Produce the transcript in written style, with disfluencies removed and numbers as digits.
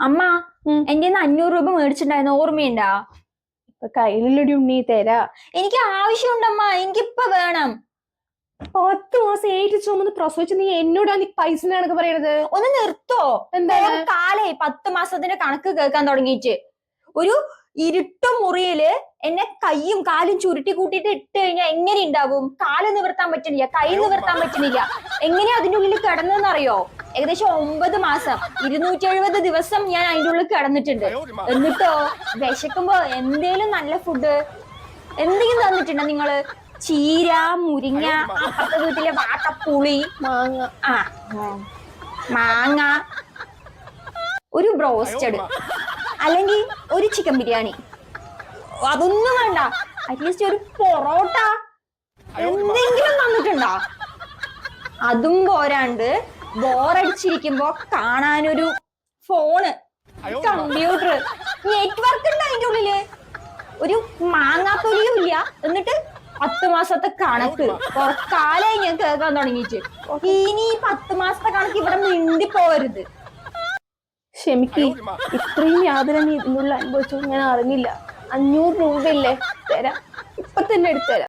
അമ്മ എന്റെ 500 രൂപ മേടിച്ചിട്ടുണ്ടായിരുന്നു, ഓർമ്മയുണ്ടാ? ഇപ്പൊ കയ്യിലുള്ളടി ഉണ്ണി തരാ. എനിക്ക് ആവശ്യമുണ്ടമ്മ, എനിക്കിപ്പൊ വേണം. 10 മാസം ഏറ്റ് ചുമന്ന് പ്രസവിച്ച് നീ എന്നോടാ നീ പൈസ കണക്ക് പറയണത്? ഒന്ന് നിർത്തോ? എന്താ കാലേ 10 മാസത്തിന്റെ കണക്ക് കേൾക്കാൻ തുടങ്ങിയിട്ട്. ഒരു ഇരുട്ട മുറിയില് എന്നെ കൈയും കാലും ചുരുട്ടി കൂട്ടിയിട്ട് ഇട്ട് കഴിഞ്ഞാൽ എങ്ങനെ ഉണ്ടാവും? കാല് നിവർത്താൻ പറ്റുന്നില്ല, കൈ നിവർത്താൻ പറ്റുന്നില്ല. എങ്ങനെയാ അതിന്റെ ഉള്ളിൽ കിടന്നെന്നറിയോ? ഏകദേശം 9 മാസം 270 ദിവസം ഞാൻ അതിന്റെ ഉള്ളിൽ കിടന്നിട്ടുണ്ട്. എന്നിട്ടോ വിശക്കുമ്പോ എന്തേലും നല്ല ഫുഡ് എന്തെങ്കിലും തന്നിട്ടുണ്ടോ നിങ്ങള്? ചീര, മുരിങ്ങ, അപ്പുറത്തെ വീട്ടിലെ വാട്ടപ്പുളി, മാങ്ങ, ഒരു ബ്രോസ്റ്റഡ്, അല്ലെങ്കിൽ ഒരു ചിക്കൻ ബിരിയാണി. അതൊന്നും വേണ്ട, അറ്റ്ലീസ്റ്റ് ഒരു പൊറോട്ട എന്തെങ്കിലും തന്നിട്ടുണ്ടോ? അതും പോരാണ്ട് ബോറടിച്ചിരിക്കുമ്പോ കാണാനൊരു ഫോണ്, കമ്പ്യൂട്ടർ, നെറ്റ്വർക്ക് ഉണ്ട് അതിന്റെ ഉള്ളില്. ഒരു മാങ്ങാത്തൊലിയും ഇല്ല. എന്നിട്ട് 10 മാസത്തെ കണക്ക് കാലായി ഞാൻ കേൾക്കാൻ തുടങ്ങിയിട്ട്. ഇനി 10 മാസത്തെ കണക്ക് ഇവിടെ മിണ്ടി പോരുത്. ക്ഷമിക്ക്, ഇത്രയും യാതന നീ ഇതിനുള്ള അനുഭവിച്ചു ഞാൻ അറിഞ്ഞില്ല. 500 രൂപയില്ലേ തരാം, ഇപ്പൊ തന്നെ എടുത്തുതരാം.